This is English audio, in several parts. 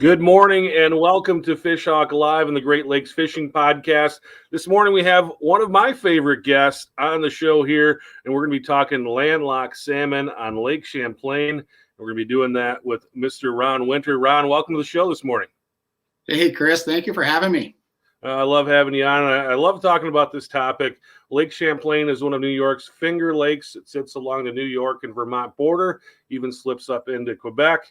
Good morning and welcome to Fish Hawk Live and the Great Lakes Fishing Podcast. This morning we have one of my favorite guests on the show here, and we're going to be talking landlocked salmon on Lake Champlain. We're going to be doing that with Mr. Ron Winter. Ron, welcome to the show this morning. Hey, Chris, thank you for having me. I love having you on. I love talking about this topic. Lake Champlain is one of New York's finger lakes. It sits along the New York and Vermont border, even slips up into Quebec.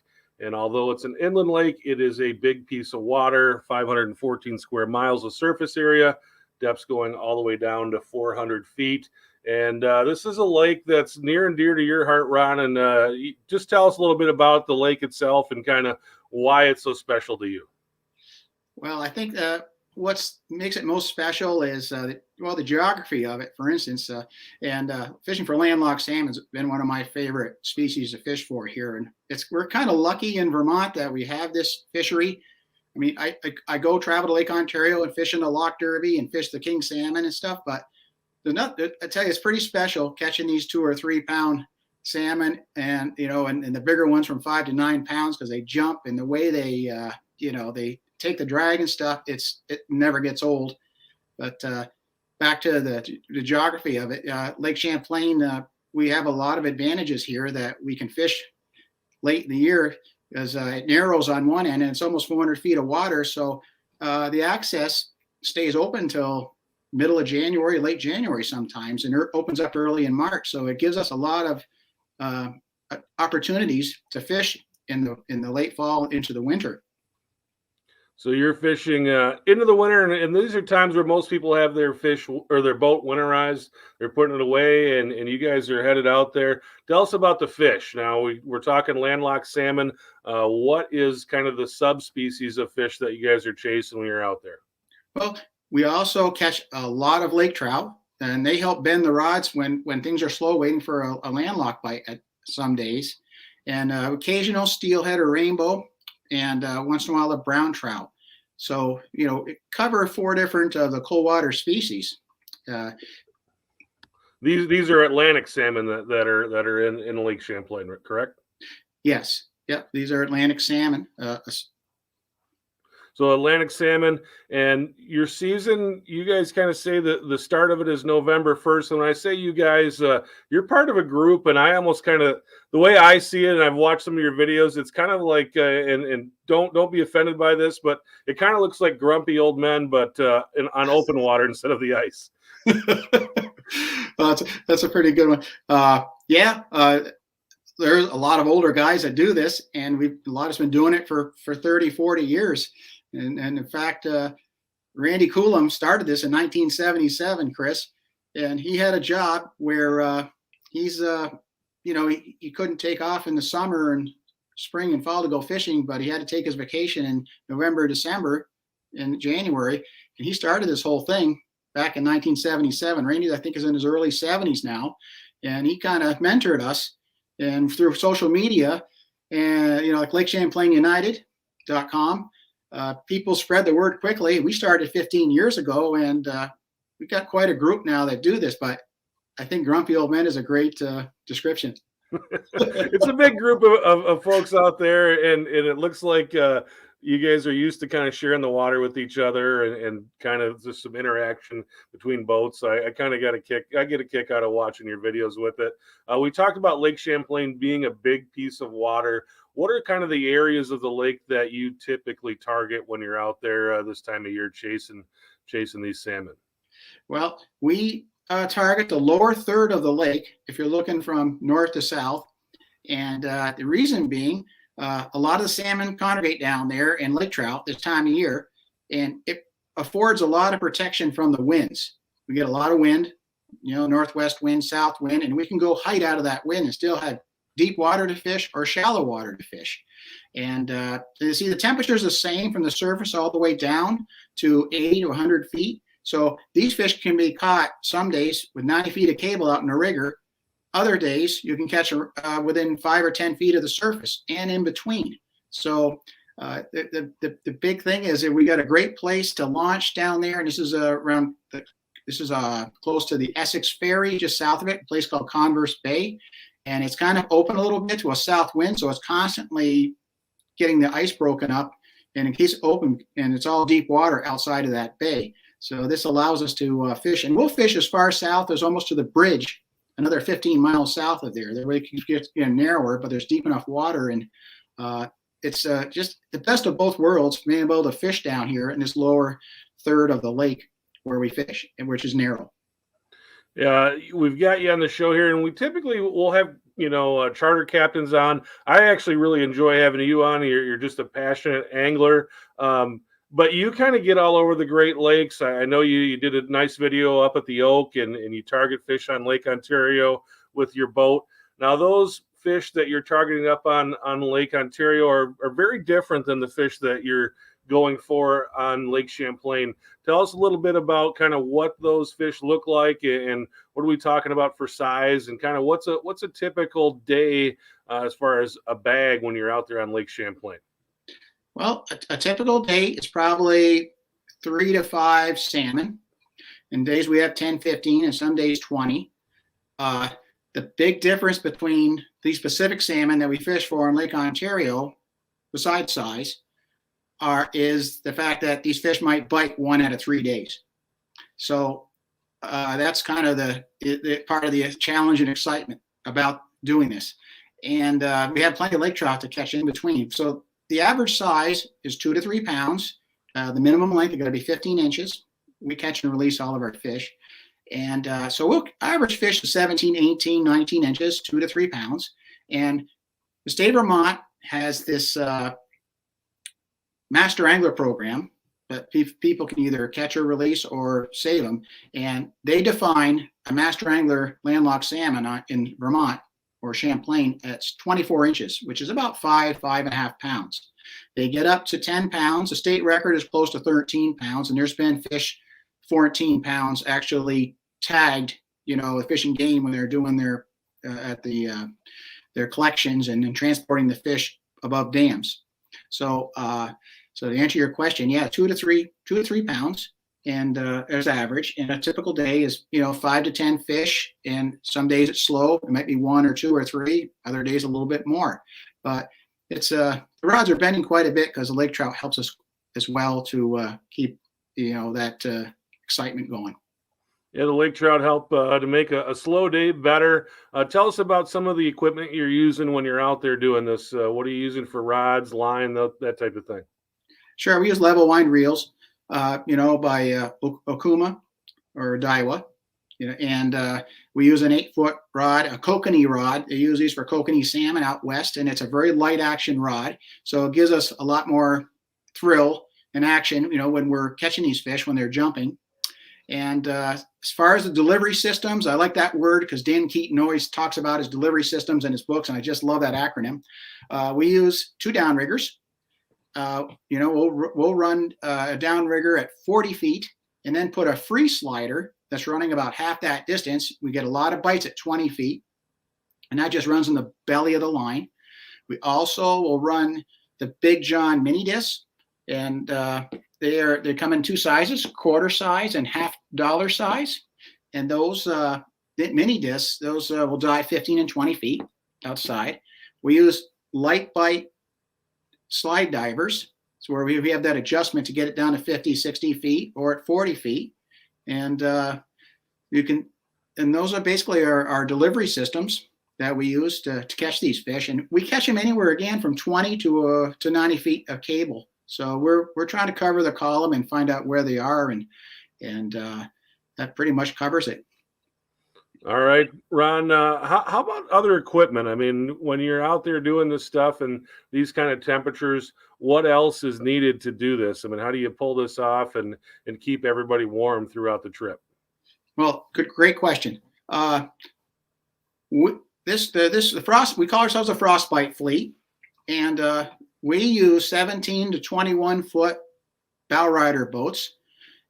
And although it's an inland lake, it is a big piece of water, 514 square miles of surface area, depths going all the way down to 400 feet. And this is a lake that's near and dear to your heart, Ron. And just tell us a little bit about the lake itself and kind of why it's so special to you. Well, I think what makes it most special is, the geography of it, for instance. Fishing for landlocked salmon has been one of my favorite species to fish for here. And we're kind of lucky in Vermont that we have this fishery. I mean, I go travel to Lake Ontario and fish in the Loch Derby and fish the king salmon and stuff. But I tell you, it's pretty special catching these 2 or 3 pound salmon and the bigger ones from 5 to 9 pounds because they jump, and the way they take the drag and stuff, it never gets old. But back to the geography of it, Lake Champlain, we have a lot of advantages here that we can fish late in the year because it narrows on one end and it's almost 400 feet of water. So the access stays open until middle of January, late January sometimes, and it opens up early in March. So it gives us a lot of opportunities to fish in the late fall into the winter. So you're fishing into the winter, and these are times where most people have their fish or their boat winterized. They're putting it away, and you guys are headed out there. Tell us about the fish. Now, we're talking landlocked salmon. What is kind of the subspecies of fish that you guys are chasing when you're out there? Well, we also catch a lot of lake trout, and they help bend the rods when things are slow waiting for a landlocked bite at some days. And occasional steelhead or rainbow, and once in a while a brown trout. So, cover 4 different of the cold water species. These are Atlantic salmon that are in Lake Champlain, correct? Yes. Yep. These are Atlantic salmon. So Atlantic salmon, and your season, you guys kind of say that the start of it is November 1st. And when I say you guys, you're part of a group, and I almost kind of, the way I see it, and I've watched some of your videos, it's kind of like, and don't be offended by this, but it kind of looks like grumpy old men, but on open water instead of the ice. Well, that's a pretty good one. There's a lot of older guys that do this, and a lot of us been doing it for 30, 40 years. And in fact, Randy Coulomb started this in 1977, Chris, and he had a job where he couldn't take off in the summer and spring and fall to go fishing, but he had to take his vacation in November, December, and January. And he started this whole thing back in 1977. Randy, I think, is in his early 70s now, and he kind of mentored us. And through social media and, like LakeChamplainUnited.com, people spread the word quickly. We started 15 years ago, and we got quite a group now that do this, but I think grumpy old men is a great description. It's a big group of folks out there, and it looks like you guys are used to kind of sharing the water with each other and kind of just some interaction between boats. I kind of get a kick out of watching your videos with it. We talked about Lake Champlain being a big piece of water. What are kind of the areas of the lake that you typically target when you're out there this time of year chasing these salmon? Well, we target the lower third of the lake if you're looking from north to south. And the reason being, a lot of the salmon congregate down there and lake trout this time of year, and it affords a lot of protection from the winds. We get a lot of wind, northwest wind, south wind, and we can go height out of that wind and still have deep water to fish or shallow water to fish. And you see the temperature is the same from the surface all the way down to 80 to 100 feet. So these fish can be caught some days with 90 feet of cable out in a rigger. Other days you can catch within 5 or 10 feet of the surface and in between. So the big thing is that we got a great place to launch down there, and this is close to the Essex Ferry, just south of it, a place called Converse Bay, and it's kind of open a little bit to a south wind, so it's constantly getting the ice broken up and in case it's open, and it's all deep water outside of that bay. So this allows us to fish, and we'll fish as far south as almost to the bridge, another 15 miles south of there. The way it gets narrower, but there's deep enough water, and it's just the best of both worlds, being able to fish down here in this lower third of the lake where we fish, and which is narrow. Yeah, we've got you on the show here, and we typically will have charter captains on. I actually really enjoy having you on. You're just a passionate angler, but you kind of get all over the Great Lakes. I know you did a nice video up at the Oak, and you target fish on Lake Ontario with your boat. Now those fish that you're targeting up on Lake Ontario are very different than the fish that you're going for on Lake Champlain. Tell us a little bit about kind of what those fish look like, and what are we talking about for size, and kind of what's a typical day as far as a bag when you're out there on Lake Champlain? Well, a typical day is probably 3 to 5 salmon. And days we have 10, 15, and some days 20. The big difference between these Pacific salmon that we fish for in Lake Ontario, besides size, is the fact that these fish might bite 1 out of 3 days. So that's kind of the part of the challenge and excitement about doing this. And we have plenty of lake trout to catch in between. So the average size is 2 to 3 pounds. The minimum length is going to be 15 inches. We catch and release all of our fish. And so we'll average fish is 17, 18, 19 inches, 2 to 3 pounds. And the state of Vermont has this master angler program that people can either catch or release or save them. And they define a master angler landlocked salmon in Vermont or Champlain at 24 inches, which is about 5.5 pounds. They get up to 10 pounds. The state record is close to 13 pounds. And there's been fish 14 pounds actually tagged, the Fish and Game when they're doing their collections and then transporting the fish above dams. So to answer your question, yeah, 2 to 3 pounds, and as average. And a typical day is 5 to 10 fish, and some days it's slow. It might be 1 or 2 or 3. Other days a little bit more. But it's the rods are bending quite a bit because the lake trout helps us as well to keep that excitement going. Yeah, the lake trout help to make a slow day better. Tell us about some of the equipment you're using when you're out there doing this. What are you using for rods, line, that type of thing? Sure, we use level wind reels, by Okuma or Daiwa, and we use an 8-foot rod, a kokanee rod. They use these for kokanee salmon out west, and it's a very light action rod, so it gives us a lot more thrill and action, when we're catching these fish when they're jumping. And as far as the delivery systems, I like that word because Dan Keaton always talks about his delivery systems in his books, and I just love that acronym. We use 2 downriggers. We'll run a downrigger at 40 feet and then put a free slider that's running about half that distance. We get a lot of bites at 20 feet, and that just runs in the belly of the line. We also will run the Big John mini discs, and they come in 2 sizes, quarter size and $half size. And those mini discs, will dive 15 and 20 feet outside. We use light bite slide divers. So where we have that adjustment to get it down to 50, 60 feet or at 40 feet. And those are basically our delivery systems that we use to catch these fish. And we catch them anywhere, again, from 20 to 90 feet of cable. So we're trying to cover the column and find out where they are, and that pretty much covers it. All right, Ron, how about other equipment? I mean, when you're out there doing this stuff and these kind of temperatures, what else is needed to do this? I mean, how do you pull this off and keep everybody warm throughout the trip? Well, great question. We call ourselves a frostbite fleet, and we use 17 to 21 foot bow rider boats.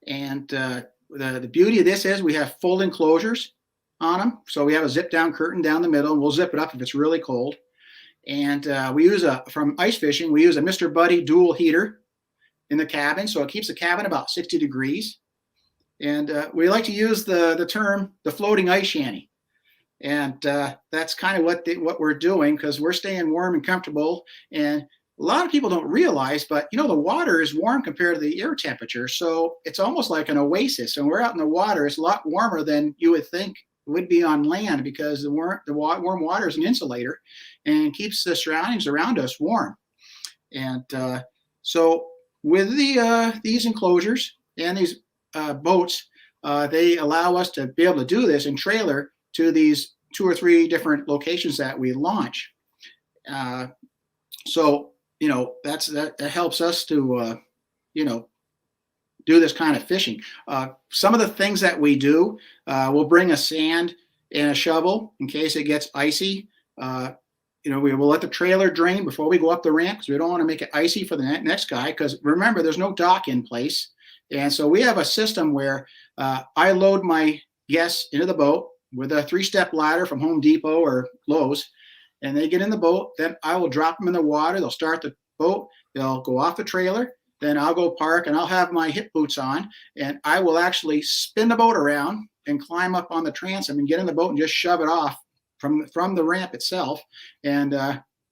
And the beauty of this is we have full enclosures on them. So we have a zip down curtain down the middle, and we'll zip it up if it's really cold. And we use from ice fishing, we use a Mr. Buddy dual heater in the cabin. So it keeps the cabin about 60 degrees. And we like to use the term, the floating ice shanty. And that's kind of what we're doing, because we're staying warm and comfortable. And lot of people don't realize, but the water is warm compared to the air temperature. So it's almost like an oasis. And we're out in the water. It's a lot warmer than you would think it would be on land, because the warm water is an insulator and keeps the surroundings around us warm. And so with these enclosures and these boats, they allow us to be able to do this in trailer to these 2 or 3 different locations that we launch. So that helps us to do this kind of fishing. Some of the things that we do, we'll bring a sand and a shovel in case it gets icy. We will let the trailer drain before we go up the ramp, because we don't want to make it icy for the next guy, because remember, there's no dock in place. And so we have a system where I load my guests into the boat with a 3-step ladder from Home Depot or Lowe's, and they get in the boat. Then I will drop them in the water. They'll start the boat. They'll go off the trailer. Then I'll go park, and I'll have my hip boots on, and I will actually spin the boat around and climb up on the transom and get in the boat and just shove it off from the ramp itself. And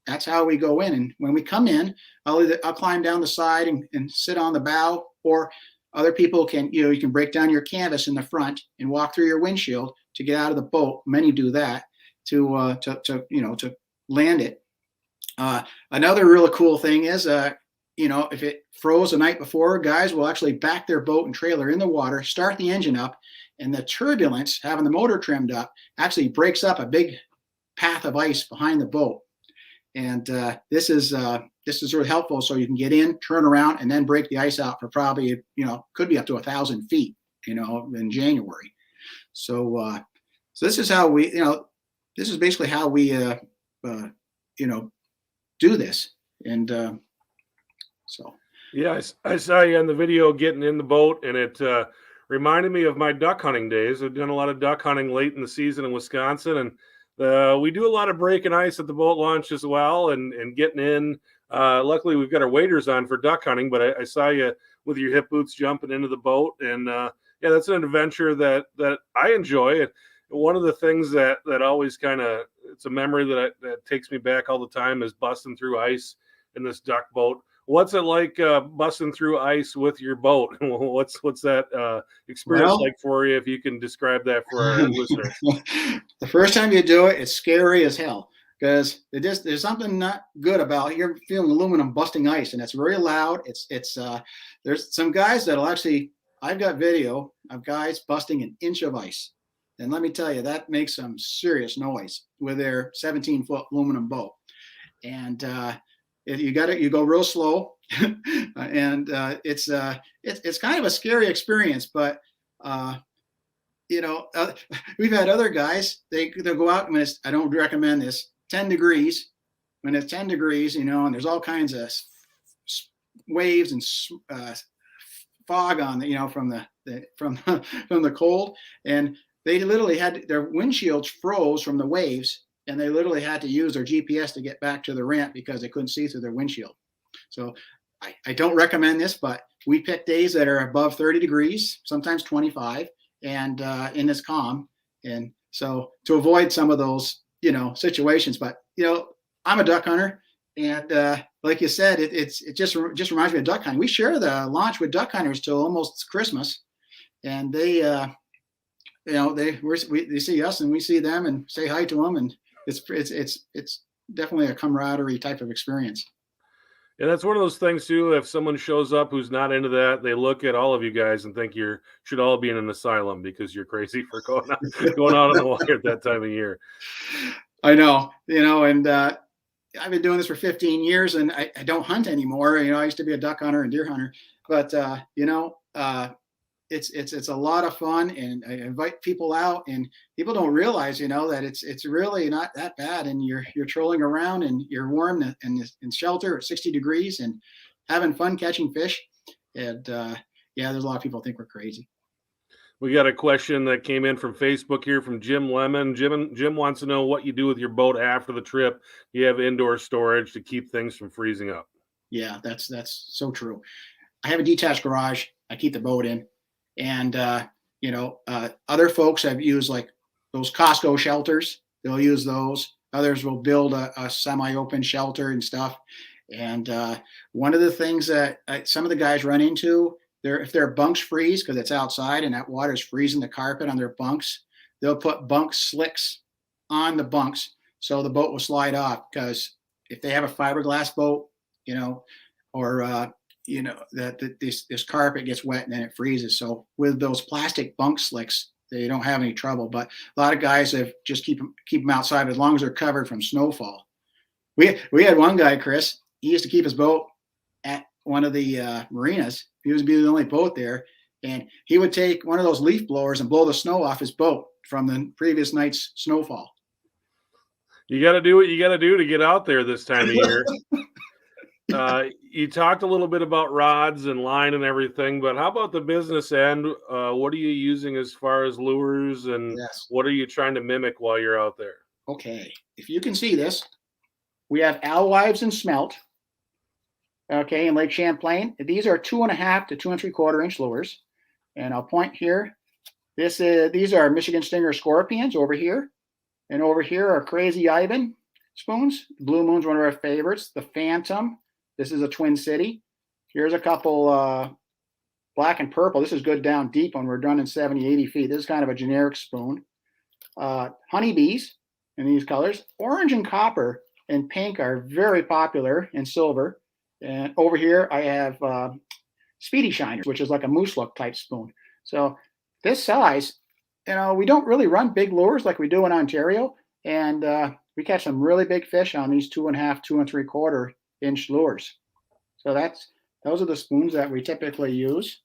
that's how we go in. And when we come in, I'll climb down the side and sit on the bow, or other people can, you can break down your canvas in the front and walk through your windshield to get out of the boat. Many do that to land it. Another really cool thing is, if it froze the night before, guys will actually back their boat and trailer in the water, start the engine up, and the turbulence, having the motor trimmed up, actually breaks up a big path of ice behind the boat. And this is really helpful, so you can get in, turn around, and then break the ice out for probably, could be up to 1,000 feet, in January. So this is how we, this is basically how we, do this. And so. Yeah, I saw you in the video getting in the boat, and it reminded me of my duck hunting days. I've done a lot of duck hunting late in the season in Wisconsin, and we do a lot of breaking ice at the boat launch as well, and getting in. Luckily, we've got our waders on for duck hunting, but I saw you with your hip boots jumping into the boat, and yeah, that's an adventure that I enjoy. And one of the things that always kind of, it's a memory that takes me back all the time, is busting through ice in this duck boat. What's it like busting through ice with your boat? What's that experience like for you, if you can describe that for our listeners? The first time you do it, it's scary as hell, because there's something not good about it. You're feeling aluminum busting ice, and it's very loud. There's some guys that'll actually, I've got video of guys busting an inch of ice. And let me tell you, that makes some serious noise with their 17-foot aluminum boat. And you go real slow, and it's kind of a scary experience. But we've had other guys, they'll go out when I don't recommend this, 10 degrees. When it's 10 degrees, and there's all kinds of waves and fog on from the cold, and they literally had their windshields froze from the waves, and they literally had to use their GPS to get back to the ramp because they couldn't see through their windshield. So I don't recommend this, but we pick days that are above 30 degrees, sometimes 25, and in this calm. And so to avoid some of those, situations, but, I'm a duck hunter, and like you said, it just reminds me of duck hunting. We share the launch with duck hunters till almost Christmas, and they see us and we see them and say hi to them, and it's definitely a camaraderie type of experience. Yeah, that's one of those things too. If someone shows up who's not into that, they look at all of you guys and think you should all be in an asylum because you're crazy for going out on the water at that time of year. I know, and I've been doing this for 15 years, and I don't hunt anymore. I used to be a duck hunter and deer hunter, but it's a lot of fun, and I invite people out, and people don't realize, that it's really not that bad, and you're trolling around, and you're warm and in shelter at 60 degrees and having fun catching fish. And yeah, there's a lot of people think we're crazy. We got a question that came in from Facebook here from Jim Lemon. Jim wants to know what you do with your boat after the trip. You have indoor storage to keep things from freezing up. Yeah, that's so true. I have a detached garage. I keep the boat in. And, other folks have used like those Costco shelters. They'll use those. Others will build a semi-open shelter and stuff. And one of the things that some of the guys run into, if their bunks freeze because it's outside and that water is freezing the carpet on their bunks, they'll put bunk slicks on the bunks so the boat will slide off. Because if they have a fiberglass boat, or that this carpet gets wet and then it freezes. So with those plastic bunk slicks, they don't have any trouble. But a lot of guys have just keep them outside as long as they're covered from snowfall. We had one guy, Chris. He used to keep his boat at one of the marinas. He was the only boat there, and he would take one of those leaf blowers and blow the snow off his boat from the previous night's snowfall. You got to do what you got to do to get out there this time of year. You talked a little bit about rods and line and everything, but how about the business end? What are you using as far as lures, and what are you trying to mimic while you're out there? Okay, if you can see this, we have alewives and smelt. Okay, in Lake Champlain, these are 2.5 to 2 3/4 inch lures, and I'll point here. These are Michigan Stinger Scorpions over here, and over here are Crazy Ivan spoons. Blue Moon's one of our favorites. The Phantom. This is a Twin City. Here's a couple black and purple. This is good down deep when we're done in 70, 80 feet. This is kind of a generic spoon. Honeybees in these colors. Orange and copper and pink are very popular, and silver. And over here I have Speedy Shiners, which is like a moose look type spoon. So this size, we don't really run big lures like we do in Ontario. And we catch some really big fish on these 2.5, 2 3/4 inch lures. So those are the spoons that we typically use.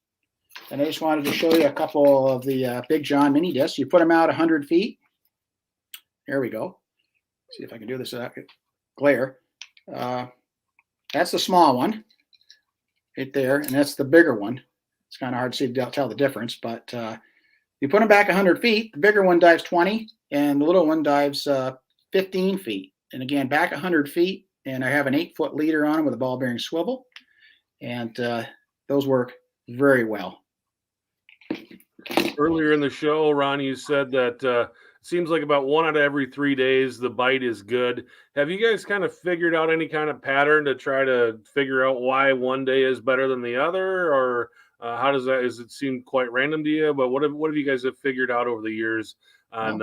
And I just wanted to show you a couple of the Big John mini discs. You put them out 100 feet. There we go. See if I can do this without glare. That's the small one right there, and that's the bigger one. It's kind of hard to see to tell the difference, but you put them back 100 feet. The bigger one dives 20, and the little one dives 15 feet. And again, back 100 feet, and I have an 8-foot leader on them with a ball bearing swivel, and those work very well. Earlier in the show, Ron, you said that it seems like about 1 out of every 3 days the bite is good. Have you guys kind of figured out any kind of pattern to try to figure out why one day is better than the other, or how does it seem quite random to you? But what have you guys have figured out over the years on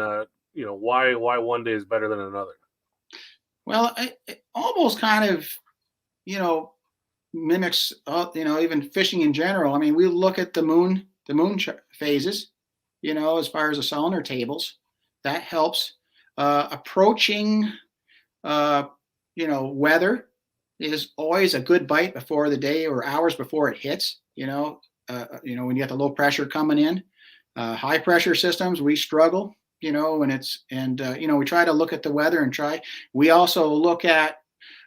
why one day is better than another? Well, it almost kind of mimics even fishing in general. I mean, we look at the moon phases, as far as the cylinder tables. That helps. Approaching, weather is always a good bite before the day or hours before it hits. When you get the low pressure coming in, high pressure systems, we struggle. We try to look at the weather and we also look at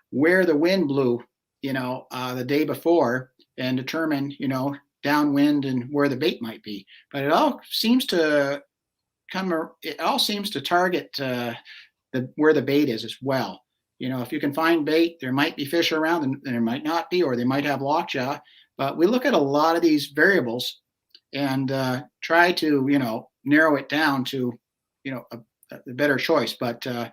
where the wind blew, the day before, and determine, downwind and where the bait might be. But it all seems to target where the bait is as well. If you can find bait, there might be fish around, and there might not be, or they might have lockjaw. But we look at a lot of these variables and try to narrow it down to a better choice. But and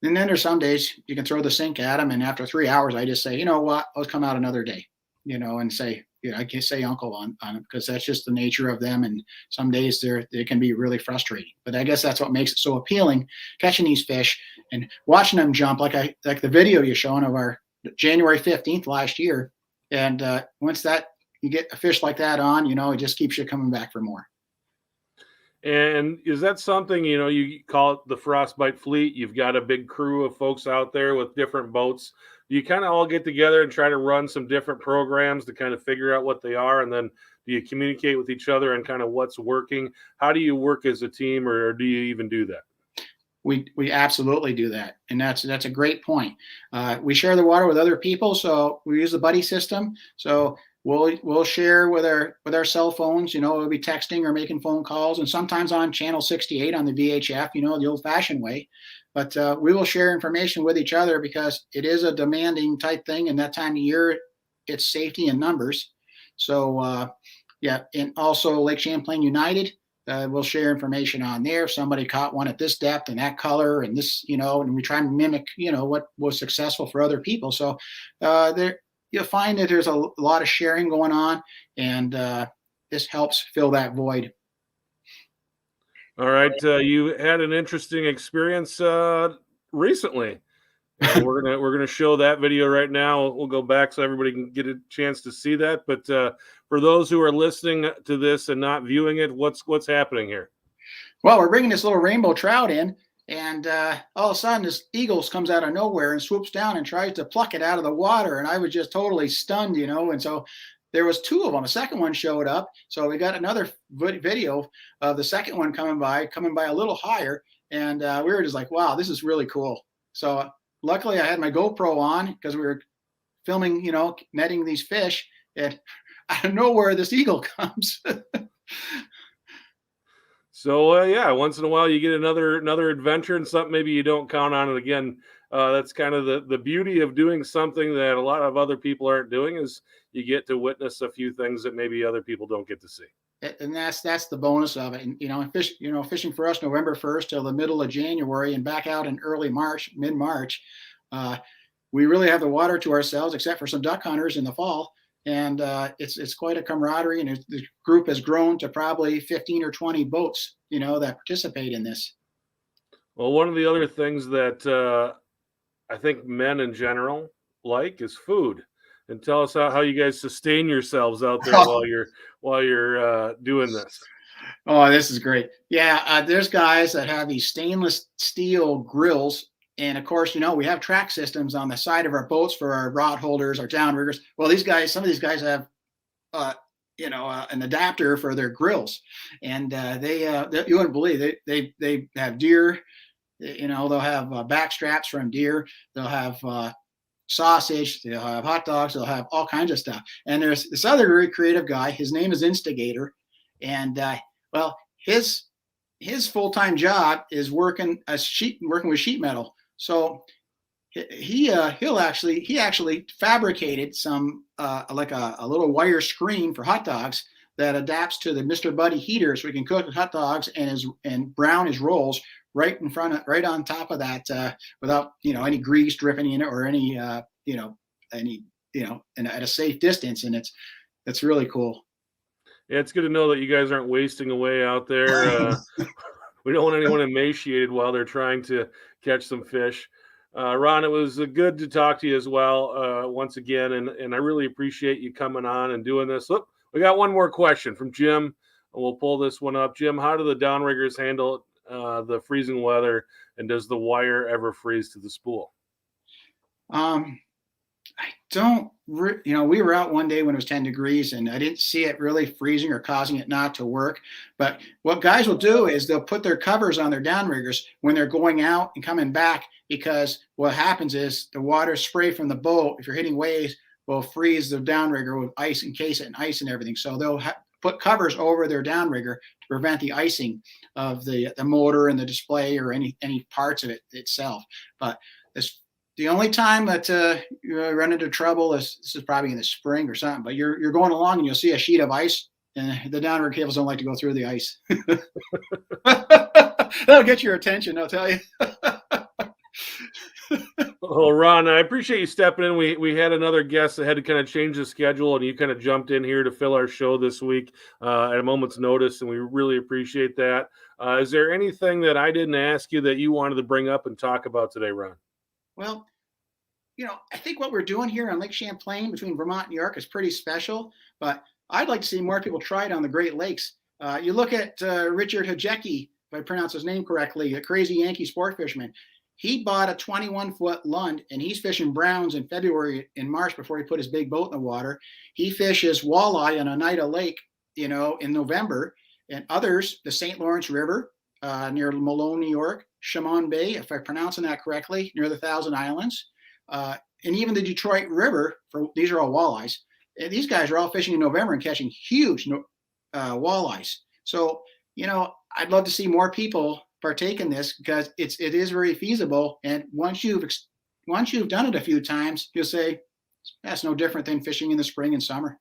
then there's some days you can throw the sink at them, and after 3 hours, I just say, you know what, let's come out another day, and say, I can't say uncle on it, because that's just the nature of them. And some days they can be really frustrating. But I guess that's what makes it so appealing, catching these fish and watching them jump, like the video you're showing of our January 15th last year. And once you get a fish like that on, it just keeps you coming back for more. And is that something, you call it the frostbite fleet? You've got a big crew of folks out there with different boats. You kind of all get together and try to run some different programs to kind of figure out what they are. And then do you communicate with each other and kind of what's working? How do you work as a team, or do you even do that? We absolutely do that. And that's a great point. We share the water with other people. So we use the buddy system. So we'll share with our cell phones, we'll be texting or making phone calls, and sometimes on channel 68 on the VHF, the old fashioned way. But we will share information with each other because it is a demanding type thing. And that time of year, it's safety in numbers. So and also Lake Champlain United, we'll share information on there. If somebody caught one at this depth and that color and this, and we try and mimic, what was successful for other people. So there you'll find that there's a lot of sharing going on, and this helps fill that void. All right, you had an interesting experience recently. We're gonna show that video right now. We'll go back so everybody can get a chance to see that. But for those who are listening to this and not viewing it, what's happening here? Well, we're bringing this little rainbow trout in, and all of a sudden this eagle comes out of nowhere and swoops down and tries to pluck it out of the water, and I was just totally stunned, And so there was two of them. A second one showed up, so we got another video of the second one coming by a little higher, and we were just like, wow, this is really cool. So luckily I had my GoPro on because we were filming, netting these fish, and out of nowhere this eagle comes. So yeah, once in a while you get another adventure and something maybe you don't count on it again. That's kind of the beauty of doing something that a lot of other people aren't doing, is you get to witness a few things that maybe other people don't get to see. And that's the bonus of it. And fishing for us November 1st till the middle of January and back out in early March, mid-March. We really have the water to ourselves, except for some duck hunters in the fall. And it's quite a camaraderie, and the group has grown to probably 15 or 20 boats, that participate in this. Well, one of the other things that I think men in general like is food. And tell us how you guys sustain yourselves out there while you're doing this. Oh, this is great. Yeah, there's guys that have these stainless steel grills. And of course, we have track systems on the side of our boats for our rod holders, our downriggers. Well, some of these guys have, an adapter for their grills, and you wouldn't believe they have deer. They'll have back straps from deer. They'll have sausage. They'll have hot dogs. They'll have all kinds of stuff. And there's this other very creative guy. His name is Instigator, and his full-time job is working with sheet metal. So he actually fabricated some like a little wire screen for hot dogs that adapts to the Mr. Buddy heater, so we can cook hot dogs and brown his rolls right on top of that without any grease dripping in it or any at a safe distance, and it's really cool. Yeah, it's good to know that you guys aren't wasting away out there. We don't want anyone emaciated while they're trying to catch some fish. Ron, it was good to talk to you as well once again, and I really appreciate you coming on and doing this. Look, we got one more question from Jim, and we'll pull this one up. Jim, how do the downriggers handle the freezing weather, and does the wire ever freeze to the spool? I don't, we were out one day when it was 10 degrees and I didn't see it really freezing or causing it not to work. But what guys will do is they'll put their covers on their downriggers when they're going out and coming back, because what happens is the water spray from the boat, if you're hitting waves, will freeze the downrigger with ice, encase it in ice and everything. So they'll put covers over their downrigger to prevent the icing of the motor and the display or any parts of it itself. But the only time that you run into trouble is probably in the spring or something. But you're going along and you'll see a sheet of ice, and the downrigger cables don't like to go through the ice. That'll get your attention, I'll tell you. Well, Ron, I appreciate you stepping in. We had another guest that had to kind of change the schedule, and you kind of jumped in here to fill our show this week at a moment's notice, and we really appreciate that. Is there anything that I didn't ask you that you wanted to bring up and talk about today, Ron? Well, I think what we're doing here on Lake Champlain between Vermont and New York is pretty special, but I'd like to see more people try it on the Great Lakes. You look at Richard Hajecki, if I pronounce his name correctly, a crazy Yankee sport fisherman. He bought a 21-foot Lund, and he's fishing browns in February and March before he put his big boat in the water. He fishes walleye on Oneida Lake, in November, and others, the St. Lawrence River near Malone, New York, Chaumont Bay, if I'm pronouncing that correctly, near the Thousand Islands, and even the Detroit River. These are all walleyes. And these guys are all fishing in November and catching huge walleyes. So, I'd love to see more people partake in this, because it is very feasible. And once you've done it a few times, you'll say that's no different than fishing in the spring and summer.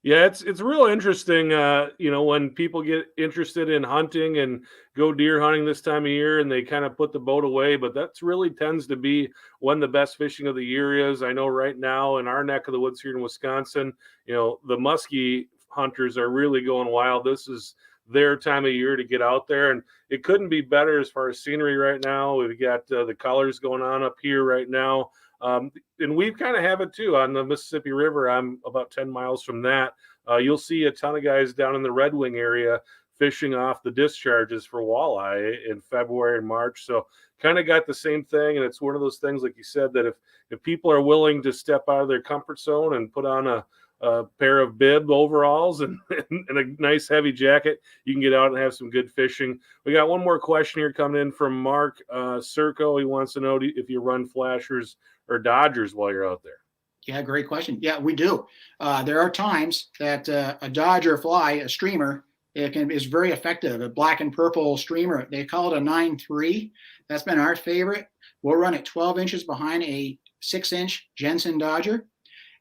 Yeah, it's real interesting. When people get interested in hunting and go deer hunting this time of year, and they kind of put the boat away, but that's really tends to be when the best fishing of the year is. I know right now in our neck of the woods here in Wisconsin, the muskie hunters are really going wild. This is their time of year to get out there, and it couldn't be better as far as scenery right now. We've got the colors going on up here right now. And we kind of have it too on the Mississippi River. I'm about 10 miles from that. You'll see a ton of guys down in the Red Wing area fishing off the discharges for walleye in February and March. So kind of got the same thing. And it's one of those things, like you said, that if people are willing to step out of their comfort zone and put on a pair of bib overalls and a nice heavy jacket, you can get out and have some good fishing. We got one more question here coming in from Mark Circo. He wants to know if you run flashers or dodgers while you're out there. Yeah, great question. Yeah, we do. There are times that a dodger fly, a streamer, is very effective. A black and purple streamer, they call it a 9-3. That's been our favorite. We'll run it 12 inches behind a 6-inch Jensen Dodger,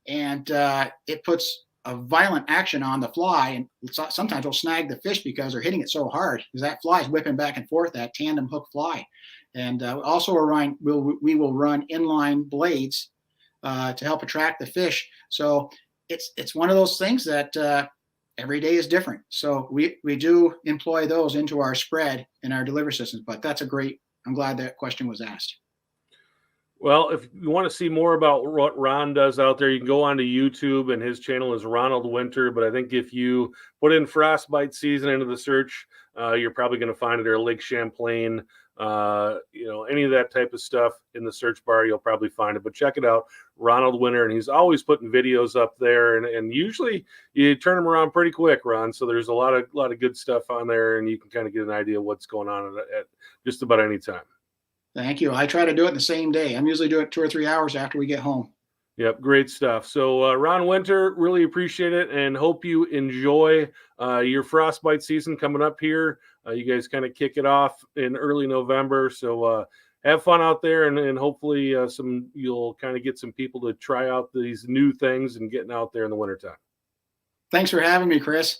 and it puts a violent action on the fly, and sometimes we'll snag the fish because they're hitting it so hard because that fly is whipping back and forth, that tandem hook fly. And also we will run inline blades to help attract the fish. So it's one of those things that every day is different. So we do employ those into our spread and our delivery systems. But I'm glad that question was asked. Well, if you want to see more about what Ron does out there, you can go onto YouTube, and his channel is Ronald Winter. But I think if you put in frostbite season into the search, you're probably going to find it, or Lake Champlain, any of that type of stuff in the search bar, you'll probably find it. But check it out, Ronald Winter, and he's always putting videos up there, and usually you turn them around pretty quick, Ron. So there's a lot of good stuff on there, and you can kind of get an idea of what's going on at just about any time. Thank you. I try to do it in the same day. I'm usually doing it 2 or 3 hours after we get home. Yep, great stuff. So Ron Winter, really appreciate it, and hope you enjoy your frostbite season coming up here. You guys kind of kick it off in early November, so have fun out there, and hopefully you'll kind of get some people to try out these new things and getting out there in the wintertime. Thanks for having me, Chris.